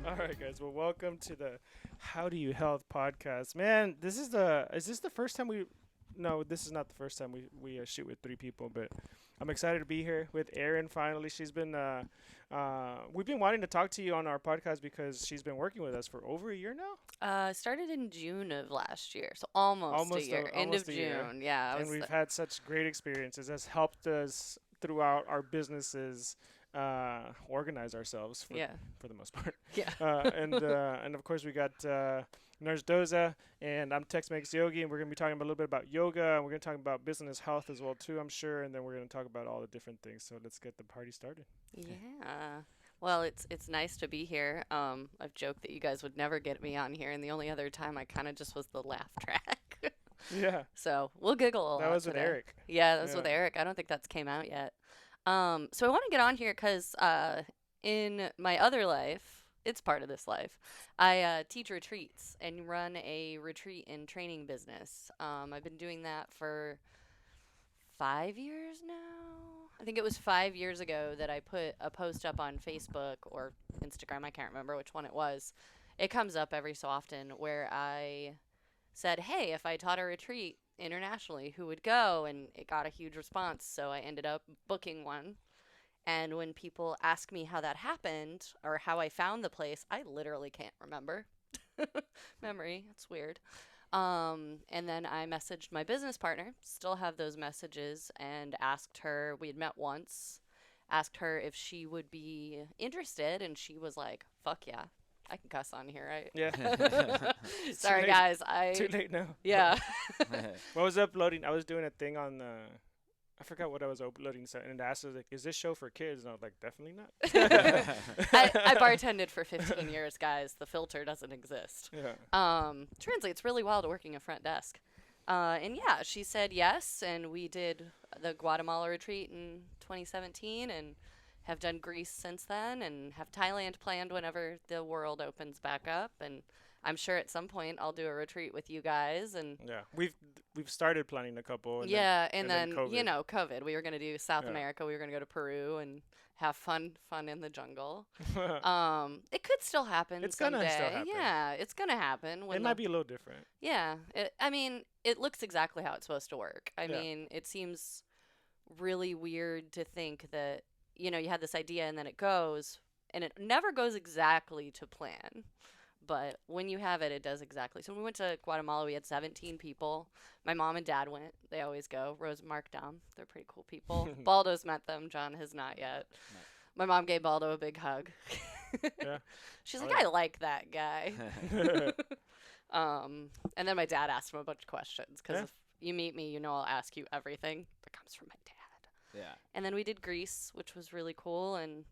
All right, guys. Well, welcome to the How Do You Health podcast. Man, is this the first time we? No, this is not the first time we shoot with three people, but I'm excited to be here with Erin. Finally, we've been wanting to talk to you on our podcast because she's been working with us for over a year now. Started in June of last year, so almost a year. End of Almost a year. June, yeah. And we've had such great experiences. Has helped us throughout our businesses organize ourselves for the most part. Yeah. And of course we got Nurse Doza, and I'm Tex Mex Yogi, and we're gonna be talking a little bit about yoga, and we're gonna talk about business health as well too, I'm sure, and then we're gonna talk about all the different things. So let's get the party started. Yeah. Well, it's nice to be here. I've joked that you guys would never get me on here, and the only other time I kind of just was the laugh track. Yeah. So we'll giggle a lot. That was today. with Eric. Yeah, that was with Eric. I don't think that's came out yet. So I want to get on here because in my other life, it's part of this life, I teach retreats and run a retreat and training business. I've been doing that for 5 years now. I think it was 5 years ago that I put a post up on Facebook or Instagram. I can't remember which one it was. It comes up every so often where I said, hey, if I taught a retreat internationally, who would go? And it got a huge response. So I ended up booking one. And when people ask me how that happened or how I found the place, I literally can't remember. Memory, it's weird. And then I messaged my business partner, still have those messages, and asked her, we had met once, asked her if she would be interested. And she was like, fuck yeah. I can cuss on here, right? Yeah. Sorry, guys. Too late now. Yeah. What was uploading? I was doing a thing on I forgot what I was uploading, and it asked us, like, is this show for kids? And I was like, definitely not. I bartended for 15 years, guys. The filter doesn't exist. Yeah. Translates really well to working a front desk. And yeah, she said yes, and we did the Guatemala retreat in 2017 and have done Greece since then and have Thailand planned whenever the world opens back up. And I'm sure at some point I'll do a retreat with you guys. And yeah, we've started planning a couple. And then COVID. You know, COVID. We were going to do South America. We were going to go to Peru and have fun in the jungle. It could still happen. It's someday. Gonna still happen. Yeah, it's gonna happen. It might be a little different. Yeah, it looks exactly how it's supposed to work. I mean, it seems really weird to think that, you know, you had this idea and then it goes, and it never goes exactly to plan. But when you have it, it does exactly. So when we went to Guatemala, we had 17 people. My mom and dad went. They always go. Rose and Mark Damm. They're pretty cool people. Baldo's met them. John has not yet. No. My mom gave Baldo a big hug. Yeah. She's like, I like that guy. And then my dad asked him a bunch of questions because if you meet me, you know I'll ask you everything that comes from my dad. Yeah. And then we did Greece, which was really cool, and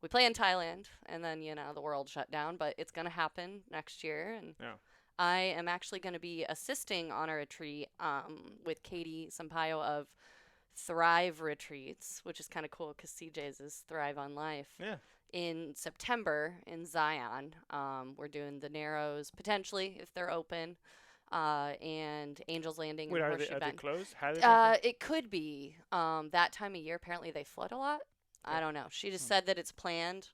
we play in Thailand, and then, you know, the world shut down, but it's going to happen next year. And I am actually going to be assisting on a retreat with Katie Sampaio of Thrive Retreats, which is kind of cool because CJ's is Thrive on Life. Yeah. In September in Zion. We're doing the Narrows, potentially, if they're open, and Angel's Landing. Wait, and are they Bend. closed? It could be. That time of year, apparently they flood a lot. I don't know. She just said that it's planned.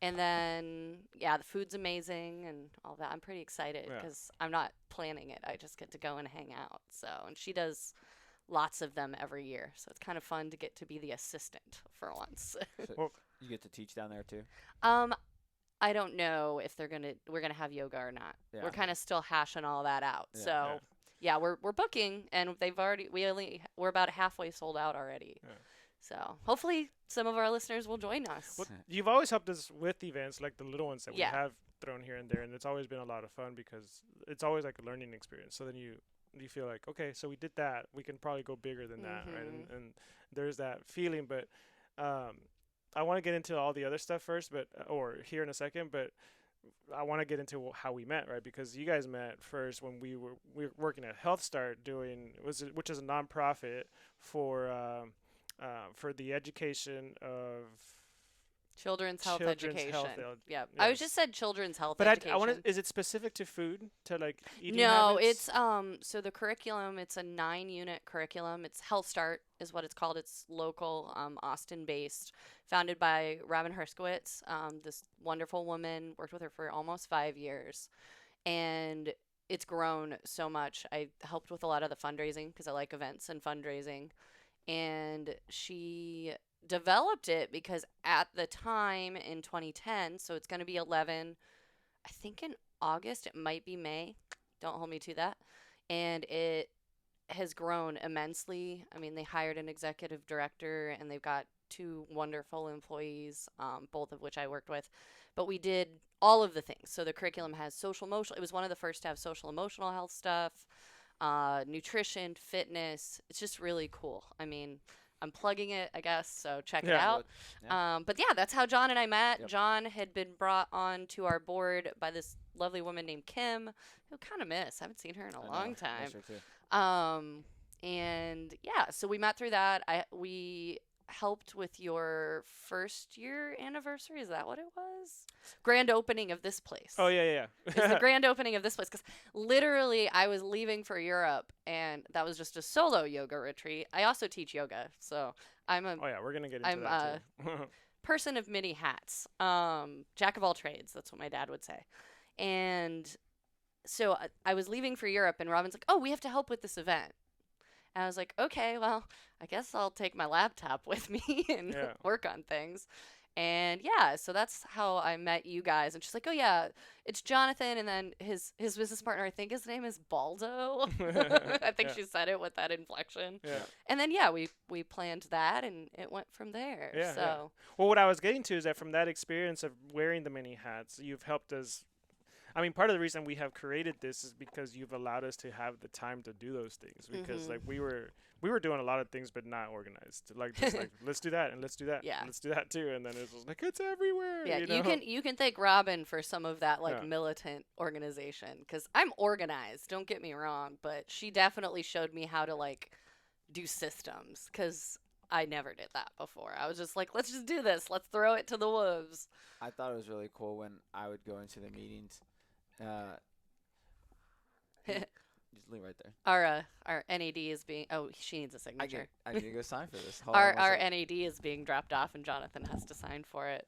And then, yeah, the food's amazing and all that. I'm pretty excited because I'm not planning it. I just get to go and hang out. So, and she does lots of them every year. So it's kind of fun to get to be the assistant for once. So you get to teach down there too? I don't know if we're gonna have yoga or not. Yeah. We're kind of still hashing all that out. Yeah. So yeah, we're booking, and we're about halfway sold out already. Yeah. So hopefully some of our listeners will join us. Well, you've always helped us with events like the little ones that we have thrown here and there, and it's always been a lot of fun because it's always like a learning experience. So then you feel like, okay, so we did that, we can probably go bigger than that, right? And there's that feeling, but I want to get into all the other stuff first, or here in a second, but I want to get into how we met, right? Because you guys met first when we were working at Health Start which is a nonprofit for the education of Children's health Children's education. health Yeah, yes. I was just said children's health but education. I want to. Is it specific to food to like eating No, habits? it's so the curriculum. It's a 9-unit curriculum. It's Health Start is what it's called. It's local, Austin based, founded by Robin Herskowitz. This wonderful woman, worked with her for almost 5 years, and it's grown so much. I helped with a lot of the fundraising because I like events and fundraising, and she developed it because at the time in 2010, so it's going to be 11, I think in August, it might be May. Don't hold me to that. And it has grown immensely. I mean, they hired an executive director and they've got 2 wonderful employees, both of which I worked with. But we did all of the things. So the curriculum has social emotional. It was one of the first to have social emotional health stuff, nutrition, fitness. It's just really cool. I mean, I'm plugging it, I guess, so check it out. Yeah. But yeah, that's how John and I met. Yep. John had been brought on to our board by this lovely woman named Kim, who kind of miss. Haven't seen her in a long time. Miss her too. And yeah, so we met through that. We helped with your first year anniversary. Is that what it was? Grand opening of this place. Oh yeah. It's the grand opening of this place because literally I was leaving for Europe and that was just a solo yoga retreat. I also teach yoga, so I'm a Oh yeah, we're gonna get into that too. person of many hats, jack of all trades. That's what my dad would say. And so I was leaving for Europe and Robin's like, "Oh, we have to help with this event." And I was like, "Okay, well, I guess I'll take my laptop with me and work on things." And yeah, so that's how I met you guys. And she's like, "Oh yeah, it's Jonathan," and then his business partner, I think his name is Baldo. I think she said it with that inflection. Yeah. And then yeah, we planned that, and it went from there. Yeah. So Yeah. Well, what I was getting to is that from that experience of wearing the many hats, you've helped us. I mean, part of the reason we have created this is because you've allowed us to have the time to do those things. Because like we were doing a lot of things, but not organized. Like just like let's do that and let's do that. Yeah. And let's do that too. And then it was like it's everywhere. yeah, you know? you can thank Robin for some of that like militant organization because I'm organized. Don't get me wrong, but she definitely showed me how to like do systems because I never did that before. I was just like, let's just do this. Let's throw it to the wolves. I thought it was really cool when I would go into the meetings. Just leave right there. Our NAD is being she needs a signature. I need to go sign for this. Hold Our on one second. NAD is being dropped off and Jonathan has to sign for it.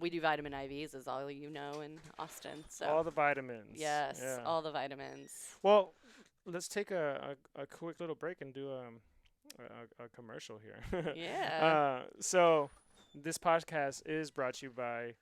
We do vitamin IVs, as all you know, in Austin. So all the vitamins. yes, Yeah. all the vitamins. Well, let's take a quick little break and do a commercial here. Yeah. So this podcast is brought to you by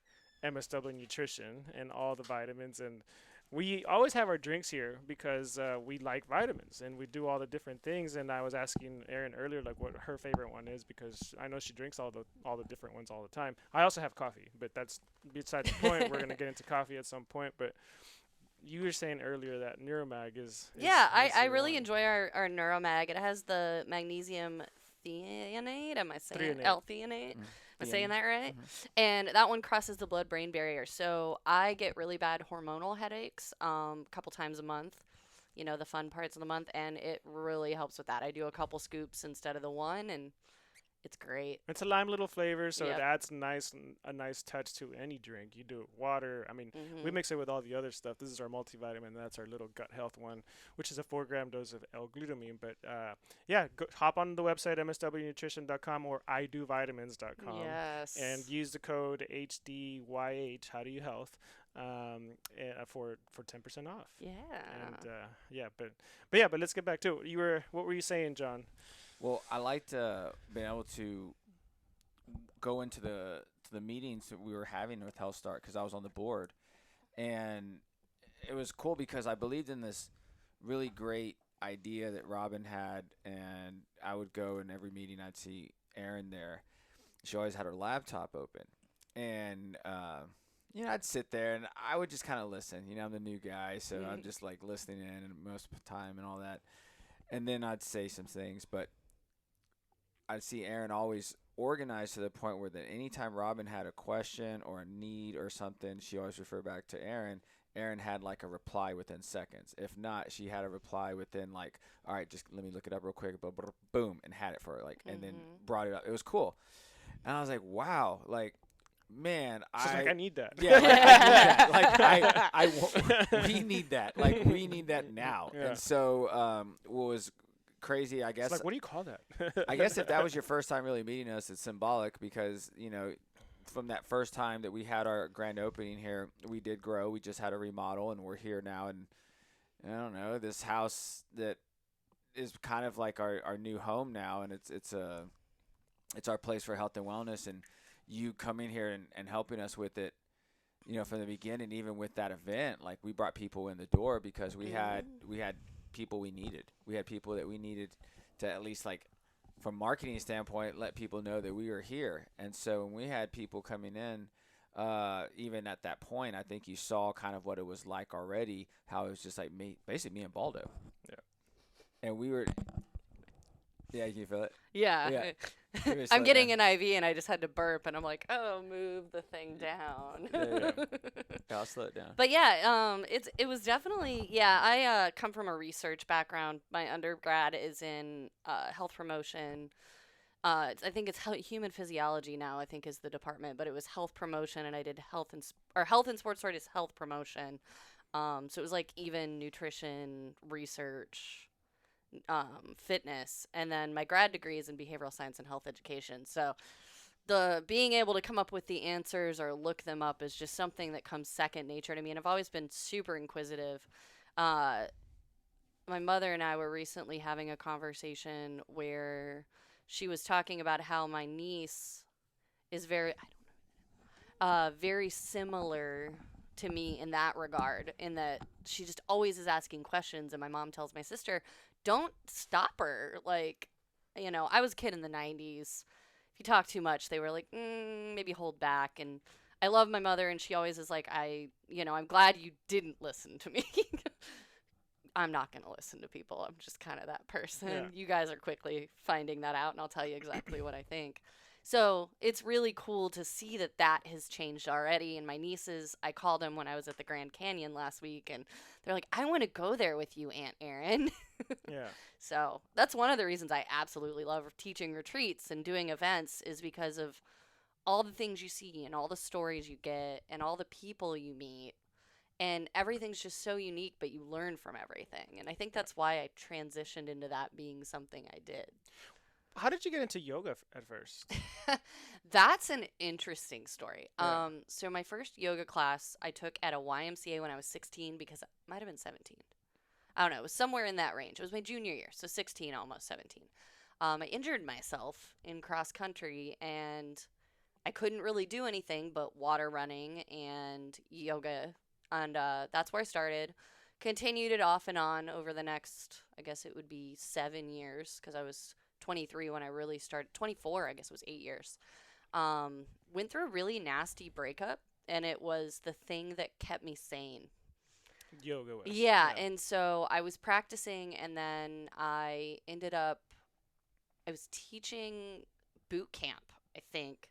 MSW Nutrition and all the vitamins, and we always have our drinks here because we like vitamins and we do all the different things. And I was asking Erin earlier like what her favorite one is because I know she drinks all the different ones all the time. I also have coffee, but that's beside the point. We're gonna get into coffee at some point, but you were saying earlier that Neuromag is yeah, I your really one. enjoy our Neuromag. It has the magnesium threonate. Am I saying Threonate. L-theanate? Am I saying that right? Mm-hmm. And that one crosses the blood-brain barrier. So I get really bad hormonal headaches a couple times a month, you know, the fun parts of the month, and it really helps with that. I do a couple scoops instead of the one, and it's great. It's a lime little flavor, so Yep. it adds a nice touch to any drink. You do it water. I mean, we mix it with all the other stuff. This is our multivitamin. That's our little gut health one, which is a 4-gram dose of L-glutamine. But yeah, hop on the website mswnutrition.com or idovitamins.com Yes. and use the code HDYH. How do you health? For 10% off. Yeah. And but let's get back to it. What were you saying, John? Well, I liked being able to go into the meetings that we were having with Health Start because I was on the board, and it was cool because I believed in this really great idea that Robin had, and I would go in every meeting. I'd see Erin there. She always had her laptop open, and I'd sit there and I would just kind of listen. I'm the new guy, so I'm just like listening in and most of the time and all that, and then I'd say some things, but I'd see Erin always organized to the point where that anytime Robin had a question or a need or something, she always referred back to Erin. Erin had like a reply within seconds. If not, she had a reply within like, all right, just let me look it up real quick, boom, and had it for her, like, and then brought it up. It was cool. And I was like, wow, like, man, She's like, I need that. Yeah, like, I need that. Like, we need that. Like, we need that now. Yeah. And so, what was crazy, I guess. It's like, what do you call that? I guess if that was your first time really meeting us, it's symbolic because, you know, from that first time that we had our grand opening here, we did grow. We just had a remodel, and we're here now. And I don't know, this house that is kind of like our new home now, and it's our place for health and wellness. And you coming here and helping us with it, you know, from the beginning, even with that event, like we brought people in the door because we had people we needed. We had people that we needed to at least, like, from marketing standpoint, let people know that we were here. And so when we had people coming in, even at that point, I think you saw kind of what it was like already, how it was just like basically me and Baldo. Yeah. And we were, yeah, you feel it? Yeah. I'm getting an IV and I just had to burp and I'm like, oh, move the thing down. Yeah, I'll slow it down. But yeah, it was definitely, I come from a research background. My undergrad is in health promotion. I think it's human physiology now, I think is the department, but it was health promotion, and I did health and sports sort is health promotion. So it was like even nutrition, research, fitness, and then my grad degree is in behavioral science and health education. So the being able to come up with the answers or look them up is just something that comes second nature to me, and I've always been super inquisitive. My mother and I were recently having a conversation where she was talking about how my niece is very similar to me in that regard, in that she just always is asking questions, and my mom tells my sister, don't stop her. Like, you know, I was a kid in the 90s. If you talk too much, they were like, maybe hold back. And I love my mother, and she always is like, I'm glad you didn't listen to me. I'm not going to listen to people. I'm just kind of that person. Yeah. You guys are quickly finding that out, and I'll tell you exactly what I think. So it's really cool to see that has changed already. And my nieces, I called them when I was at the Grand Canyon last week, and they're like, I want to go there with you, Aunt Erin. Yeah. So that's one of the reasons I absolutely love teaching retreats and doing events, is because of all the things you see and all the stories you get and all the people you meet. And everything's just so unique, but you learn from everything. And I think that's why I transitioned into that being something I did. How did you get into yoga at first? That's an interesting story. Yeah. So my first yoga class I took at a YMCA when I was 16, because it might have been 17. I don't know. It was somewhere in that range. It was my junior year, so 16, almost 17. I injured myself in cross country, and I couldn't really do anything but water running and yoga. And that's where I started. Continued it off and on over the next, I guess it would be 7 years, because I was 23 when I really started. 24, I guess it was 8 years. Went through a really nasty breakup, and it was the thing that kept me sane. Yoga was. Yeah, and so I was practicing, and then I was teaching boot camp, I think,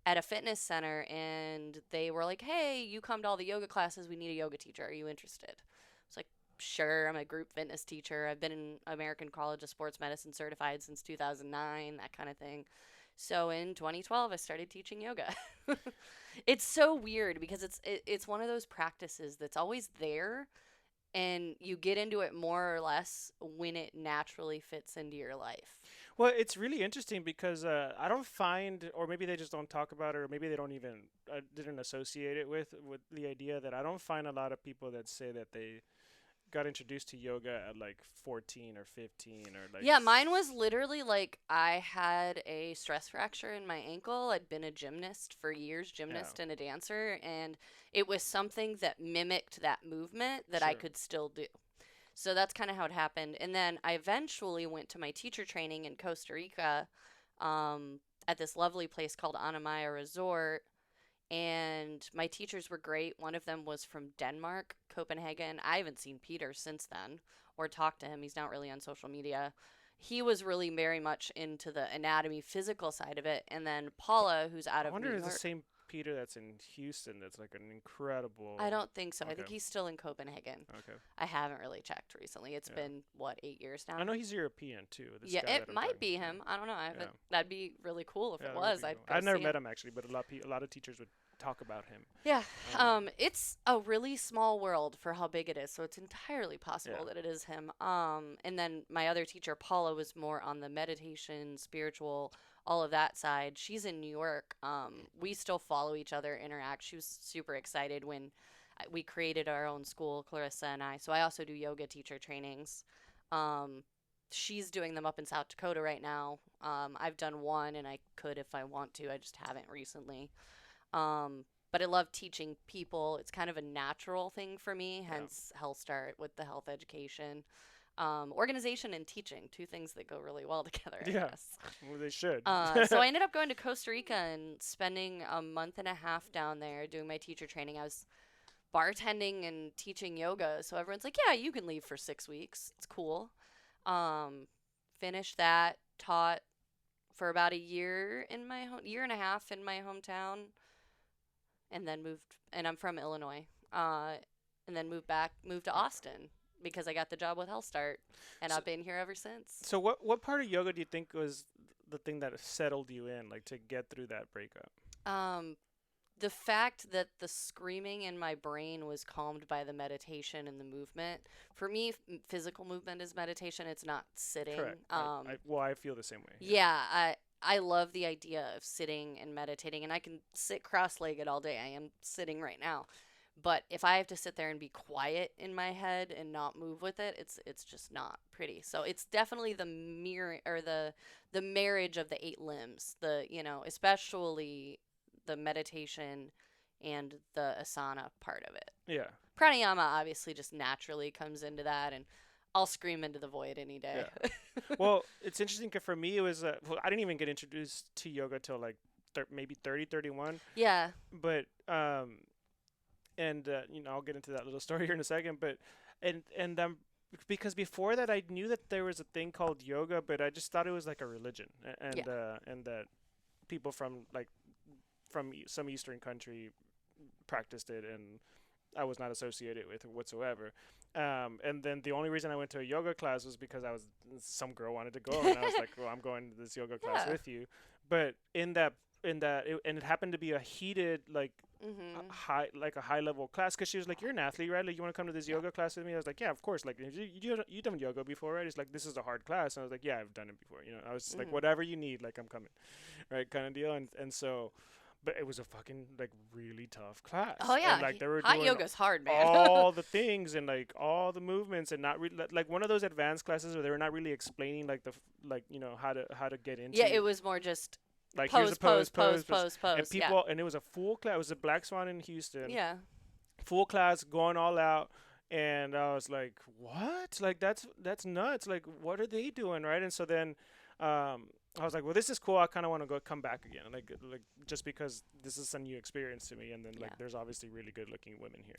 at a fitness center, and they were like, hey, you come to all the yoga classes, we need a yoga teacher. Are you interested? I was like, sure. I'm a group fitness teacher. I've been in American College of Sports Medicine certified since 2009, that kind of thing. So in 2012, I started teaching yoga. It's so weird because it's one of those practices that's always there, and you get into it more or less when it naturally fits into your life. Well, it's really interesting because I don't find, or maybe they just don't talk about it, or maybe they don't even didn't associate it with the idea that I don't find a lot of people that say that they got introduced to yoga at like 14 or 15 or like. Yeah, mine was literally like I had a stress fracture in my ankle. I'd been a gymnast for years, and a dancer, and it was something that mimicked that movement that I could still do. So that's kind of how it happened. And then I eventually went to my teacher training in Costa Rica at this lovely place called Anamaya Resort. And my teachers were great. One of them was from Denmark, Copenhagen. I haven't seen Peter since then or talked to him. He's not really on social media. He was really very much into the anatomy, physical side of it. And then Paula, who's out of New York. I wonder if it's the same Peter that's in Houston. That's like an incredible. I don't think so. Okay. I think he's still in Copenhagen. Okay. I haven't really checked recently. It's been, what, 8 years now? I know he's European, too. Yeah, it might be him. I don't know. I haven't. That'd be really cool if it was. Cool. I've never met him, actually, but a lot of teachers would talk about him. Yeah. It's a really small world for how big it is, so it's entirely possible that it is him. And then my other teacher, Paula, was more on the meditation, spiritual, all of that side. She's in New York. We still follow each other, interact. She was super excited when we created our own school, Clarissa and I. So I also do yoga teacher trainings. She's doing them up in South Dakota right now. I've done one, and I could if I want to. I just haven't recently. But I love teaching people. It's kind of a natural thing for me, hence Health Start with the health education. Organization and teaching, two things that go really well together, I guess. Well, they should. So I ended up going to Costa Rica and spending a month and a half down there doing my teacher training. I was bartending and teaching yoga, so everyone's like, yeah, you can leave for 6 weeks. It's cool. Finished that, taught for about a year in my year and a half in my hometown, and then moved, and I'm from Illinois, and then moved to Austin because I got the job with Health Start, and I've been here ever since. So what part of yoga do you think was the thing that settled you in, like, to get through that breakup? The fact that the screaming in my brain was calmed by the meditation and the movement. For me, physical movement is meditation. It's not sitting. Correct. I feel the same way. Yeah, I love the idea of sitting and meditating, and I can sit cross-legged all day. I am sitting right now. But if I have to sit there and be quiet in my head and not move with it, it's just not pretty. So it's definitely the mirror or the marriage of the 8 limbs. Especially the meditation and the asana part of it. Yeah. Pranayama obviously just naturally comes into that, and I'll scream into the void any day. Yeah. Well, it's interesting because for me it was I didn't even get introduced to yoga till like maybe 30, 31. Yeah. But I'll get into that little story here in a second, but because before that I knew that there was a thing called yoga, but I just thought it was like a religion, and that people from some Eastern country practiced it, and I was not associated with it whatsoever. And then the only reason I went to a yoga class was because some girl wanted to go, and I was like, well, I'm going to this yoga class with you. But it happened to be a heated, a high level class, because she was like, you're an athlete, right? Like, you want to come to this yoga class with me? I was like, yeah, of course. Like, you've done yoga before, right? It's like, this is a hard class. And I was like, yeah, I've done it before. I was just like, whatever you need, like, I'm coming, right, kind of deal. And so. But it was a fucking, like, really tough class. Oh, yeah. And, like, they were hot doing yoga's hard, man. all the things and, like, all the movements, and not really, like, one of those advanced classes where they were not really explaining, like, how to get into. Yeah, it was more just like, pose, here's a pose. And people, and it was a full class. It was a Black Swan in Houston. Yeah. Full class, going all out. And I was like, what? Like, that's nuts. Like, what are they doing, right? And so then I was like, well, this is cool. I kind of want to come back again, like just because this is a new experience to me. And then there's obviously really good looking women here.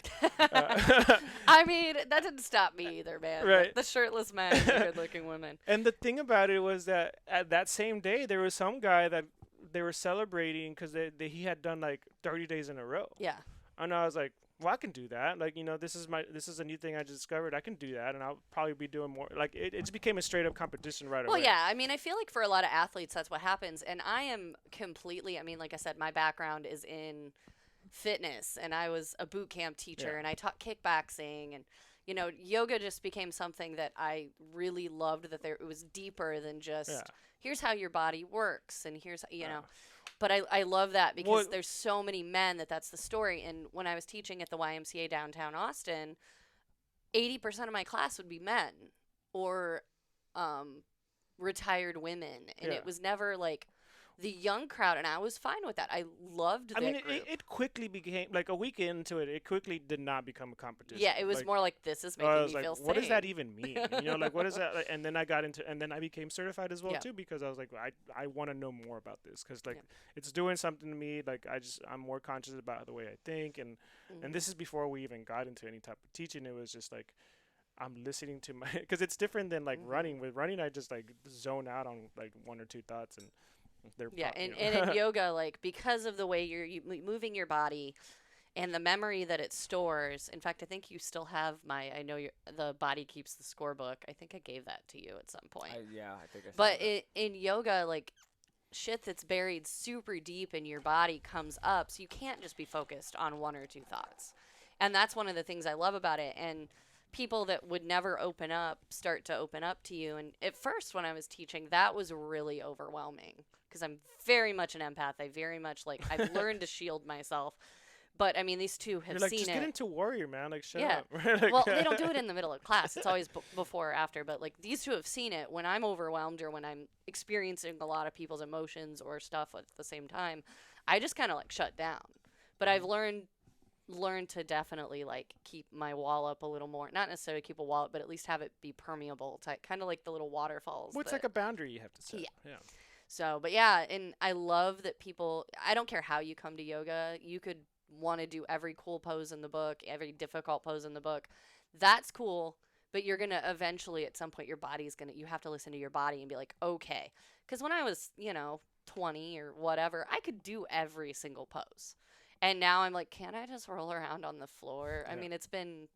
I mean, that didn't stop me either, man. Right. The shirtless men and the good looking women. And the thing about it was that at that same day, there was some guy that they were celebrating because he had done like 30 days in a row. Yeah. And I was like, well, I can do that. Like, this is a new thing I just discovered. I can do that, and I'll probably be doing more. Like, it just became a straight up competition right away. Well, yeah. I mean, I feel like for a lot of athletes, that's what happens. And I am completely, I mean, like I said, my background is in fitness, and I was a boot camp teacher, and I taught kickboxing, and yoga just became something that I really loved. That it was deeper than just here's how your body works, and here's know. But I love that because there's so many men that's the story. And when I was teaching at the YMCA downtown Austin, 80% of my class would be men or retired women. And it was never like the young crowd, and I was fine with that. I loved that group. It quickly became, like, a week into it, it quickly did not become a competition. Yeah, it was like, more like, this is making me feel safe. What does that even mean? Like, what is that? Like, and then I became certified as well, too, because I was like, I want to know more about this, because, like, it's doing something to me. Like, I'm more conscious about the way I think, and this is before we even got into any type of teaching. It was just, like, I'm listening to my, because it's different than, like, running. With running, I just, like, zone out on, like, one or two thoughts, and Yeah, and in yoga, like, because of the way you're moving your body and the memory that it stores. In fact, I think you still have I know the Body Keeps the Scorebook. I think I gave that to you at some point. I think I saw But that. in yoga, like, shit that's buried super deep in your body comes up, so you can't just be focused on one or two thoughts. And that's one of the things I love about it. And people that would never open up start to open up to you. And at first, when I was teaching, that was really overwhelming because I'm very much an empath. I very much, like, I've learned to shield myself. But, I mean, these two have You're like, seen just it. get into warrior, man. Like, shut Yeah. up. Like, Well, they don't do it in the middle of class. It's always before or after. But, like, these two have seen it. When I'm overwhelmed or when I'm experiencing a lot of people's emotions or stuff at the same time, I just kind of, like, shut down. But I've learned to definitely, like, keep my wall up a little more. Not necessarily keep a wall up, but at least have it be permeable, kind of like the little waterfalls. Well, it's like a boundary you have to set. Yeah. So, but yeah, and I love that people, I don't care how you come to yoga, you could want to do every cool pose in the book, every difficult pose in the book. That's cool, but you're going to eventually, at some point, your body's going to, you have to listen to your body and be like, okay. Because when I was, 20 or whatever, I could do every single pose. And now I'm like, can't I just roll around on the floor? I mean, it's been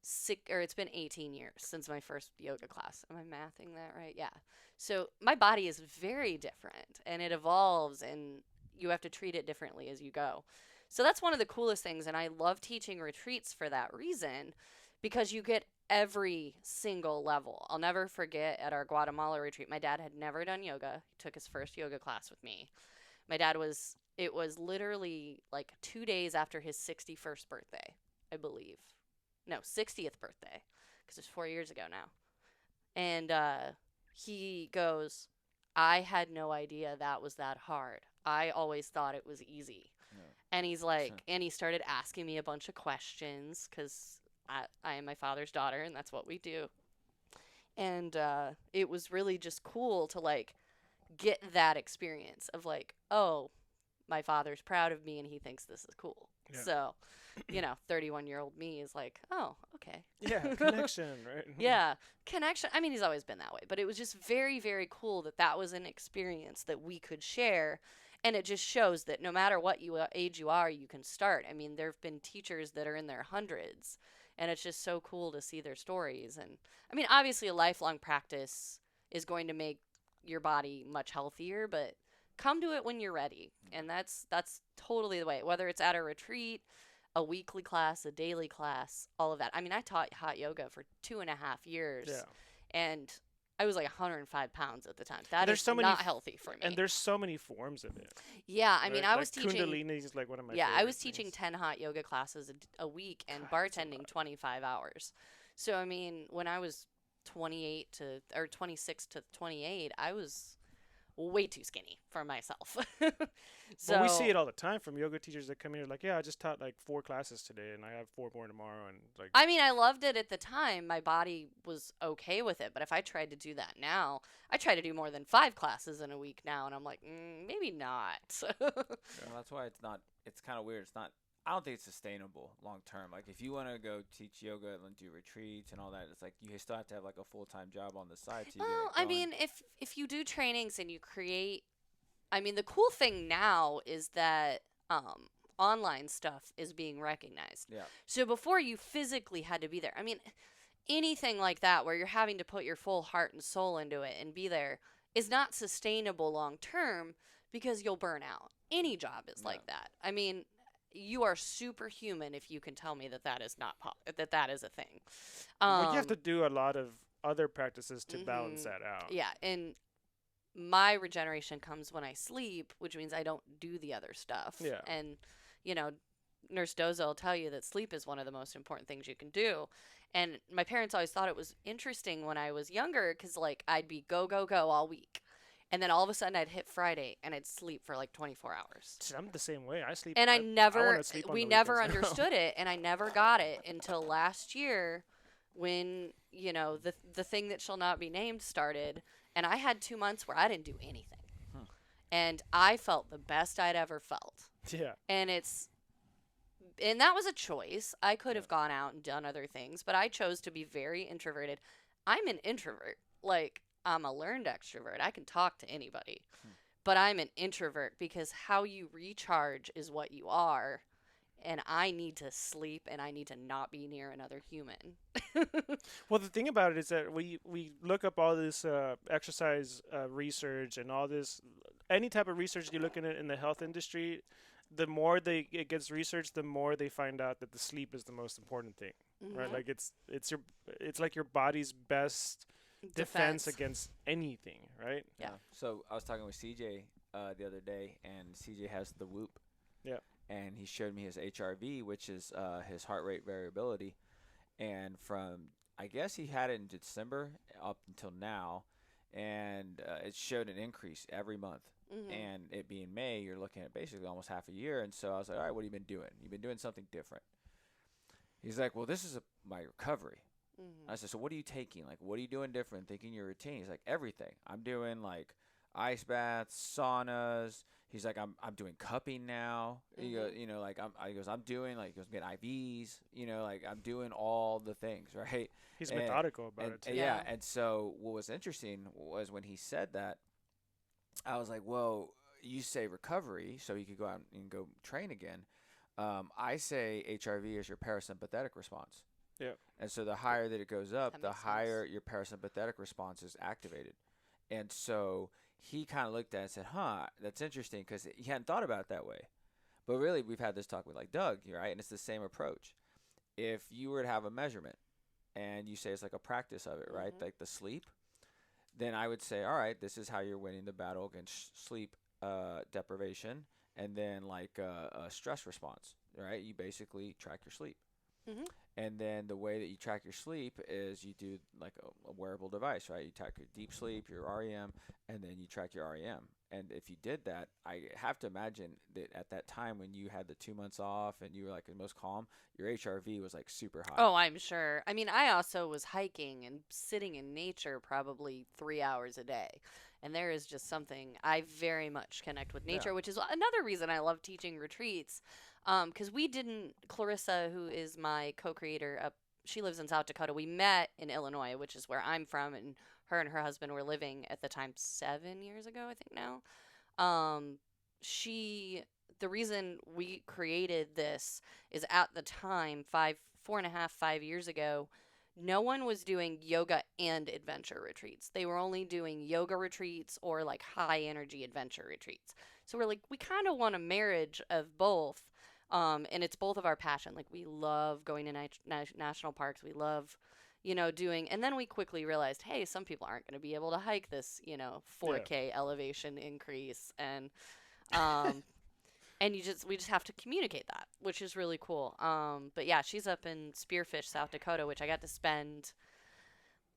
18 years since my first yoga class. Am I mathing that right? Yeah. So my body is very different, and it evolves, and you have to treat it differently as you go. So that's one of the coolest things, and I love teaching retreats for that reason, because you get every single level. I'll never forget at our Guatemala retreat, my dad had never done yoga. He took his first yoga class with me. It was literally like 2 days after his 61st birthday, I believe. No, 60th birthday, because it's 4 years ago now. And he goes, I had no idea that was that hard. I always thought it was easy. Yeah. And he's like, and he started asking me a bunch of questions, because I am my father's daughter, and that's what we do. And it was really just cool to, like, get that experience of, like, oh, my father's proud of me, and he thinks this is cool. Yeah. So, 31-year-old me is like, oh, okay. Yeah, connection, right? Yeah, connection. I mean, he's always been that way, but it was just very, very cool that was an experience that we could share. And it just shows that no matter what age you are, you can start. I mean, there have been teachers that are in their hundreds, and it's just so cool to see their stories. And, I mean, obviously a lifelong practice is going to make your body much healthier, but come to it when you're ready. And that's totally the way, whether it's at a retreat, a weekly class, a daily class, all of that. I mean, I taught hot yoga for 2.5 years, and I was like 105 pounds at the time. That is not healthy for me. And there's so many forms of it. Yeah, I mean, I was teaching. Kundalini is like one of my. Yeah, I was teaching 10 hot yoga classes a week and bartending 25 hours. So I mean, when I was 26 to 28, I was way too skinny for myself. So well, we see it all the time from yoga teachers that come here like, yeah, I just taught like 4 classes today and I have 4 more tomorrow, and like, I mean, I loved it at the time. My body was okay with it, but if I tried to do that now, I try to do more than 5 classes in a week now, and I'm like, maybe not. Well, that's why it's kind of weird. I don't think it's sustainable long term. Like, if you want to go teach yoga and do retreats and all that, it's like you still have to have like a full-time job on the side to get it going. I mean, if you do trainings and you create, I mean, the cool thing now is that online stuff is being recognized. Yeah. So before, you physically had to be there. I mean, anything like that where you're having to put your full heart and soul into it and be there is not sustainable long term, because you'll burn out. Any job is like that. I mean, you are superhuman if you can tell me that is not that is a thing. Well, you have to do a lot of other practices to balance that out. Yeah, and my regeneration comes when I sleep, which means I don't do the other stuff. Yeah. And, Nurse Doza will tell you that sleep is one of the most important things you can do. And my parents always thought it was interesting when I was younger, because, like, I'd be go, go, go all week. And then all of a sudden I'd hit Friday and I'd sleep for like 24 hours. See, I'm the same way. I sleep. And we never understood it. And I never got it until last year when, the thing that shall not be named started. And I had 2 months where I didn't do anything. And I felt the best I'd ever felt. Yeah. And that was a choice. I could have gone out and done other things, but I chose to be very introverted. I'm an introvert. Like, I'm a learned extrovert. I can talk to anybody. but I'm an introvert because how you recharge is what you are. And I need to sleep and I need to not be near another human. Well, the thing about it is that we look up all this exercise research and all this, any type of research you look at in the health industry, the more it gets researched, the more they find out that the sleep is the most important thing, right? Like it's like your body's best defense against anything, right? Yeah. So I was talking with CJ the other day, and CJ has the Whoop. Yeah. And he showed me his HRV, which is his heart rate variability. And from, I guess he had it in December up until now, and it showed an increase every month. And it being May, you're looking at basically almost half a year. And so I was like, all right, what have you been doing? You've been doing something different. He's like, well, this is my recovery. I said, so what are you taking? Like, what are you doing different? Thinking your routine. He's like, everything. I'm doing like ice baths, saunas. He's like, I'm doing cupping now. He goes, you know, like I'm doing like, he goes, getting IVs. You know, like I'm doing all the things, right? He's methodical about it too. Yeah. And so what was interesting was when he said that, I was like, well, you say recovery, so you could go out and go train again. I say HRV is your parasympathetic response. Yeah. And so the higher that it goes up, the makes higher your parasympathetic response is activated. And so he kind of looked at it and said, huh, that's interesting, because he hadn't thought about it that way. But really, we've had this talk with like Doug, right? And it's the same approach. If you were to have a measurement and you say it's like a practice of it, right? Like the sleep, then I would say, all right, this is how you're winning the battle against sleep deprivation, and then like a stress response, right? You basically track your sleep. And then the way that you track your sleep is you do like a wearable device, right? You track your deep sleep, your REM, and then you track your REM. And if you did that, I have to imagine that at that time when you had the 2 months off and you were like the most calm, your HRV was like super high. Oh, I'm sure. I mean, I also was hiking and sitting in nature probably 3 hours a day. And there is just something, I very much connect with nature, which is another reason I love teaching retreats. Because Clarissa, who is my co-creator, she lives in South Dakota. We met in Illinois, which is where I'm from, and her husband were living at the time 7 years ago, I think now. The reason we created this is at the time, 5 years ago, no one was doing yoga and adventure retreats. They were only doing yoga retreats or like high energy adventure retreats. So we're like, we kind of want a marriage of both. And it's both of our passion. Like we love going to national parks. We love, doing, and then we quickly realized, hey, some people aren't going to be able to hike this, 4K elevation increase. And, and we just have to communicate that, which is really cool. But yeah, she's up in Spearfish, South Dakota, which I got to spend,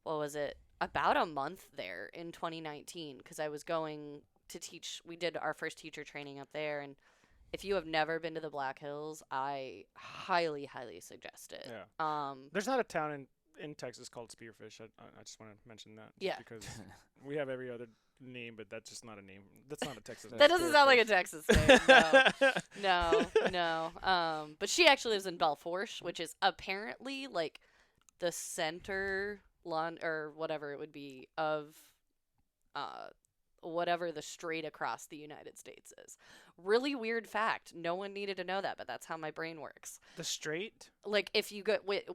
about a month there in 2019, because I was going to teach. We did our first teacher training up there, and if you have never been to the Black Hills, I highly, highly suggest it. Yeah. There's not a town in Texas called Spearfish. I just want to mention that. Yeah. Because we have every other name, but that's just not a name. That's not a Texas name. That doesn't sound like a Texas name. No. But she actually lives in Belforche, which is apparently like the center or whatever it would be of whatever the strait across the United States is. Really weird fact. No one needed to know that, but that's how my brain works. The strait? Like if you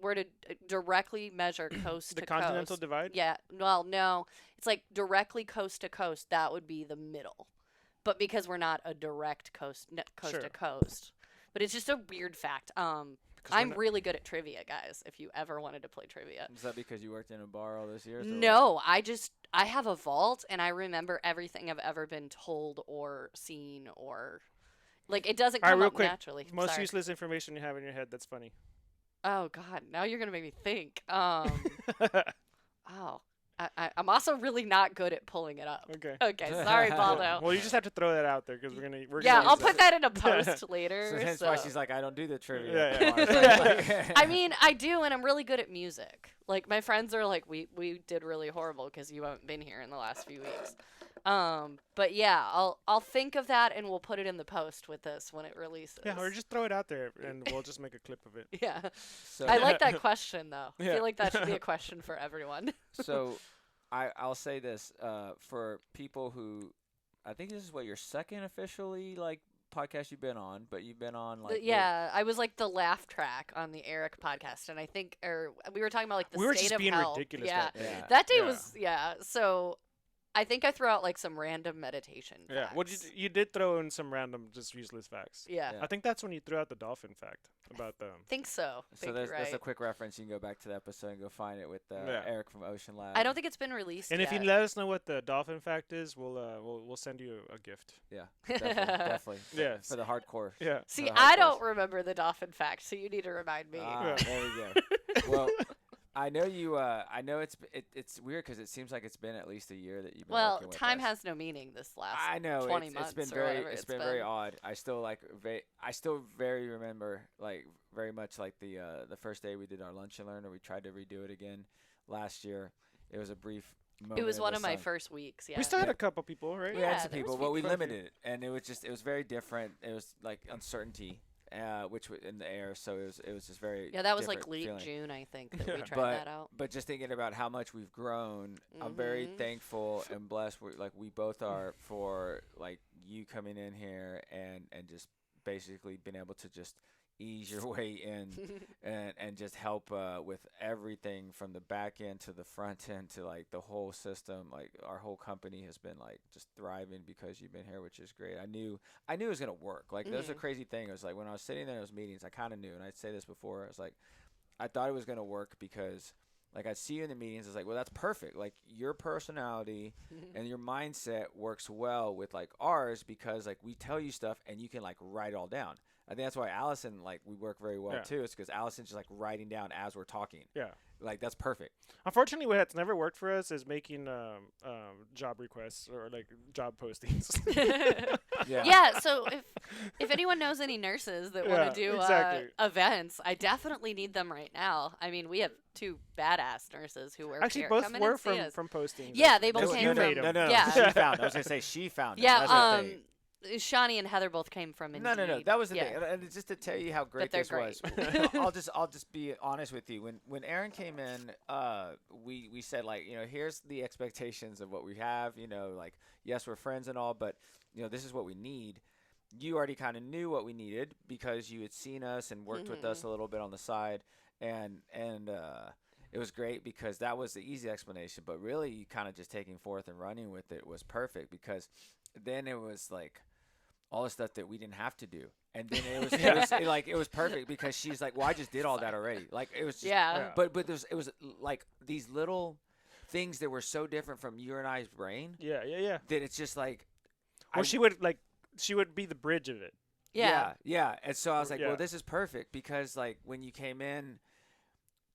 were to directly measure coast to coast. The continental divide? Yeah. Well, no. It's like directly coast to coast. That would be the middle. But because we're not a direct coast to coast. But it's just a weird fact. I'm really good at trivia, guys, if you ever wanted to play trivia. Is that because you worked in a bar all those years? No, I have a vault, and I remember everything I've ever been told or seen or... Like, it doesn't come up naturally. Most useless information you have in your head that's funny. Oh, God. Now you're going to make me think. I'm also really not good at pulling it up. Okay. Sorry, Baldo. Well, you just have to throw that out there because we're gonna. I'll put that in a post later. So hence why she's like, I don't do the trivia. Yeah. I mean, I do, and I'm really good at music. Like my friends are like, we did really horrible because you haven't been here in the last few weeks. But yeah, I'll think of that and we'll put it in the post with this when it releases. Yeah, or just throw it out there and we'll just make a clip of it. Yeah. So I like that question though. I feel like that should be a question for everyone. So I'll say this, for people who I think this is what your second officially like podcast you've been on, but you've been on like I was like the laugh track on the Eric podcast, and I think we were talking about like the we were state just of being health. ridiculous Yeah, that that day. day was So I think I threw out like some random meditation Yeah, facts. well, you did throw in some random, just useless facts. Yeah. I think that's when you threw out the dolphin fact about them. Think so. So that's a quick reference. You can go back to the episode and go find it with Eric from Ocean Lab. I don't think it's been released And yet. if you let us know what the dolphin fact is, we'll send you a gift. Yeah, definitely. Yes. For the hardcore. Yeah. See, I don't remember the dolphin fact, so you need to remind me. There you go. Well, I know you. I know it's weird because it seems like it's been at least a year that you've been. Well, working with time us. has no meaning this last. I know 20 months. It's been or very. whatever It's been very odd. I still very remember like very much like the first day we did our lunch and learn, or we tried to redo it again last year. It was a brief moment. It was one the of my sun. first weeks. Yeah. We still had a couple people, right? We had Yeah, some there was people, but we quite a few. limited it, and it was very different. It was like uncertainty, which was in the air, so it was just very. Yeah, that was like different late feeling. June, I think, that we tried but that out. but just thinking about how much we've grown, I'm very Mhm. thankful and blessed. We both are for like you coming in here and just basically being able to just ease your way in and just help with everything from the back end to the front end to like the whole system. Like our whole company has been like just thriving because you've been here, which is great. I knew it was gonna work. Like there's a crazy thing. It was like when I was sitting there in those meetings, I kind of knew, and I'd say this before. I was like, I thought it was gonna work because like I'd see you in the meetings. It's like, well, that's perfect. Like your personality and your mindset works well with like ours because like we tell you stuff and you can like write it all down. I think that's why Allison, like, we work very well, too. It's because Allison's just, like, writing down as we're talking. Yeah. Like, that's perfect. Unfortunately, what has never worked for us is making job requests or, like, job postings. Yeah, so if anyone knows any nurses that want to do events, I definitely need them right now. I mean, we have two badass nurses who work Actually, here. both Come in were and see us. from postings. Yeah, they both came from. No. Yeah. She found. I was gonna say she found. Yeah. Shawnee and Heather both came from Indeed. No. That was the thing. And it's just to tell you how great this was. I'll just be honest with you. When Erin came in, we said like, you know, here's the expectations of what we have. You know, like yes, we're friends and all, but you know, this is what we need. You already kind of knew what we needed because you had seen us and worked with us a little bit on the side, and it was great because that was the easy explanation. But really, kind of just taking forth and running with it was perfect because then it was like all the stuff that we didn't have to do, and then it was perfect because she's like, well, I just did all that already. Like it was just, but it was like these little things that were so different from your and I's brain. Yeah. That it's just like, well, she would be the bridge of it. Yeah. And so I was like, well, this is perfect because like when you came in,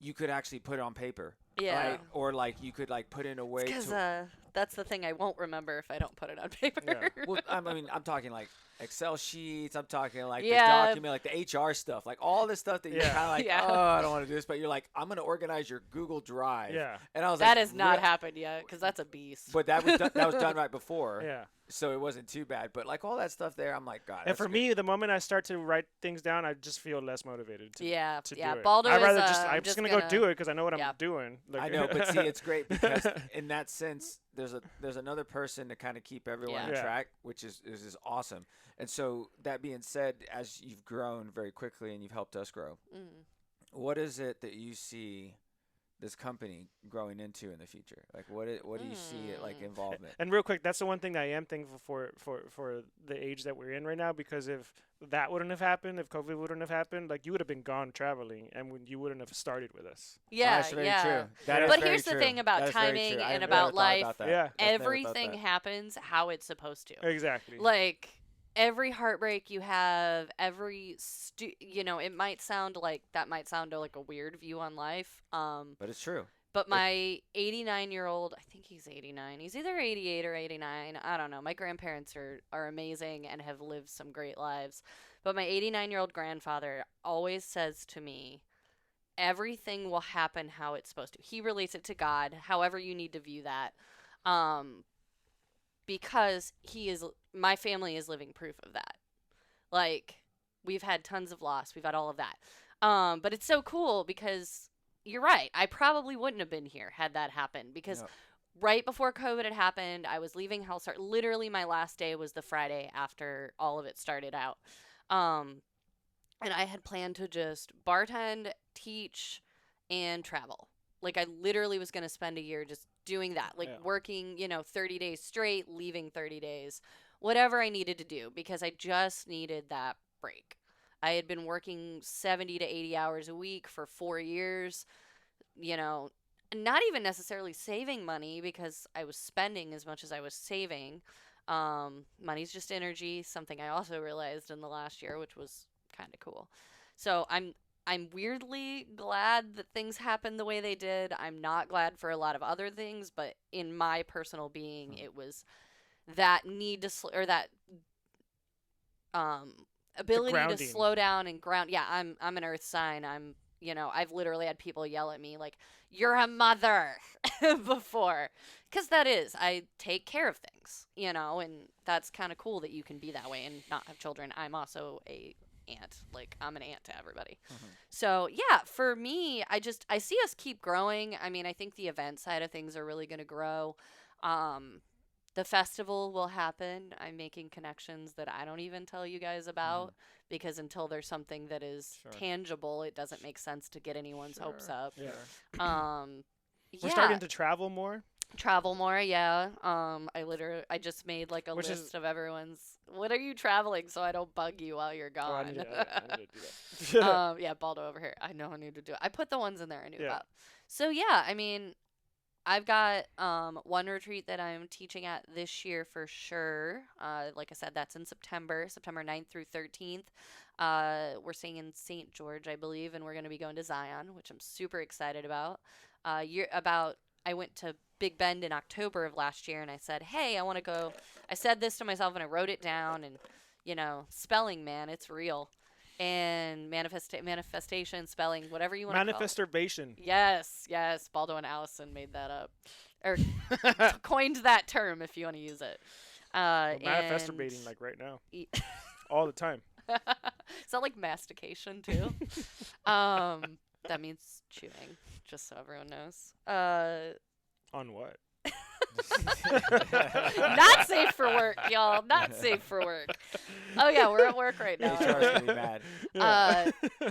you could actually put it on paper. Yeah. Right? Or like you could like put in a way because that's the thing I won't remember if I don't put it on paper. Yeah. Well, I mean, I'm talking like Excel sheets. I'm talking like the document, like the HR stuff, like all this stuff that you're kind of like, oh, I don't want to do this, but you're like, I'm gonna organize your Google Drive. Yeah. And I was that like, has not happened yet because that's a beast. But that was done right before. Yeah. So it wasn't too bad, but like all that stuff there, I'm like, God. And for me, the moment I start to write things down, I just feel less motivated to do it. Baldo I'd rather is, I'm just gonna go do it because I know what I'm doing. Like, I know, but see, it's great because in that sense, there's another person to kind of keep everyone on track, which is awesome. And so that being said, as you've grown very quickly and you've helped us grow, what is it that you see this company growing into in the future? Like what do you see it like involvement? And real quick, that's the one thing I am thankful for the age that we're in right now, because if that wouldn't have happened, if COVID wouldn't have happened, like you would have been gone traveling and you wouldn't have started with us. Yeah, that's very true. But here's the thing about timing and about life. Everything happens how it's supposed to. Exactly. Like every heartbreak you have, it might sound like a weird view on life. But it's true. But my 89-year-old, I think he's 89. He's either 88 or 89. I don't know. My grandparents are amazing and have lived some great lives. But my 89-year-old grandfather always says to me, everything will happen how it's supposed to. He relates it to God, however you need to view that. Because my family is living proof of that. Like, we've had tons of loss. We've had all of that. But it's so cool because you're right. I probably wouldn't have been here had that happened because right before COVID had happened, I was leaving HealthStart. Literally, my last day was the Friday after all of it started out. And I had planned to just bartend, teach, and travel. Like, I literally was going to spend a year just doing that. Like, working, 30 days straight, leaving 30 days, whatever I needed to do, because I just needed that break. I had been working 70 to 80 hours a week for 4 years, not even necessarily saving money because I was spending as much as I was saving. Money's just energy, something I also realized in the last year, which was kind of cool. So I'm weirdly glad that things happened the way they did. I'm not glad for a lot of other things, but in my personal being, it was that need to or that ability to slow down and ground. Yeah, I'm an earth sign. I've literally had people yell at me like, "You're a mother," before, because I take care of things, and that's kind of cool that you can be that way and not have children. I'm also a aunt. Like, I'm an aunt to everybody. So yeah, for me, I see us keep growing. I mean, I think the event side of things are really going to grow. The festival will happen. I'm making connections that I don't even tell you guys about, because until there's something that is tangible, it doesn't make sense to get anyone's hopes up. We're starting to travel more. Yeah. I just made like a list of everyone's. What are you traveling so I don't bug you while you're gone? I need to do that. Yeah, Baldo over here. I know I need to do it. I put the ones in there I knew about. So yeah, I mean, I've got one retreat that I'm teaching at this year for sure. Like I said, that's in September 9th through 13th. We're staying in St. George, I believe, and we're going to be going to Zion, which I'm super excited about. I went to Big Bend in October of last year, and I said, hey, I want to go. I said this to myself, and I wrote it down, and, spelling, man, it's real. And manifestation, spelling, whatever you want to call it. Manifestation. Yes. Baldo and Allison made that up. Or coined that term, if you want to use it. Manifesting, like, right now. All the time. Is that like mastication, too? That means chewing, just so everyone knows. On what? Not safe for work, y'all. Not safe for work. Oh yeah, we're at work right now. HR is gonna be mad.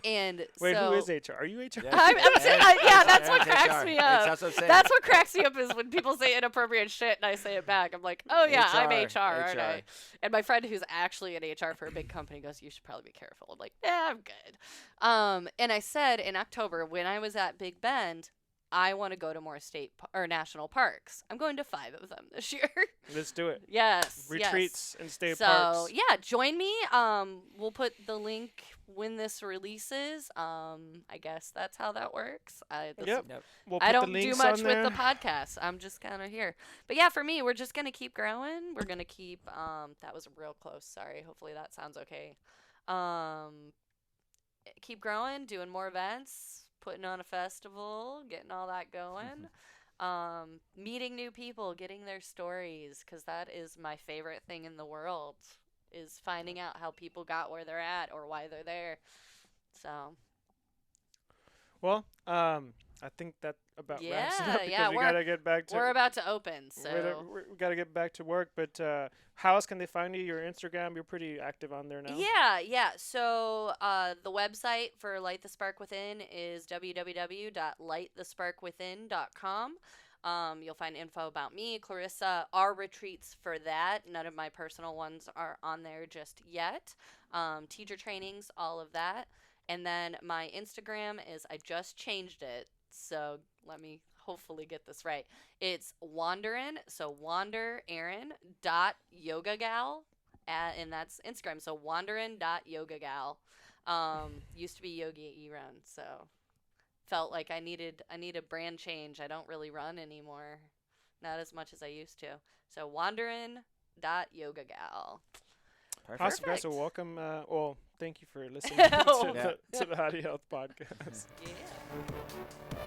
And wait, so, who is HR? Are you HR? Yeah, that's what cracks me up. That's what I'm saying. That's what cracks me up is when people say inappropriate shit and I say it back. I'm like, oh yeah, I'm HR, aren't I? And my friend who's actually in HR for a big company goes, you should probably be careful. I'm like, yeah, I'm good. And I said in October when I was at Big Bend, I want to go to more state or national parks. I'm going to 5 of them this year. Let's do it. Yes. Retreats and state parks. So, yeah, join me. We'll put the link when this releases. I guess that's how that works. We'll I don't do much with the podcast. I'm just kind of here. But yeah, for me, we're just going to keep growing. We're going to keep, that was real close. Sorry. Hopefully that sounds okay. Keep growing, doing more events. Putting on a festival, getting all that going, meeting new people, getting their stories, because that is my favorite thing in the world, is finding out how people got where they're at or why they're there. So. Well, I think that about wraps it up because we gotta get back to. We're about to open, so we gotta get back to work. But how else can they find you? Your Instagram, you're pretty active on there now. Yeah. So the website for Light the Spark Within is www.lightthesparkwithin.com. You'll find info about me, Clarissa, our retreats for that. None of my personal ones are on there just yet. Teacher trainings, all of that. And then my Instagram is, I just changed it, so let me hopefully get this right. It's Wanderin, so wandererin.yogagal, and that's Instagram, so wanderin.yogagal. Used to be Yogi Erun, so felt like I need a brand change. I don't really run anymore, not as much as I used to. So wanderin.yogagal. Perfect. Awesome, guys. So welcome. Thank you for listening to the Hdyh Health podcast. Yeah.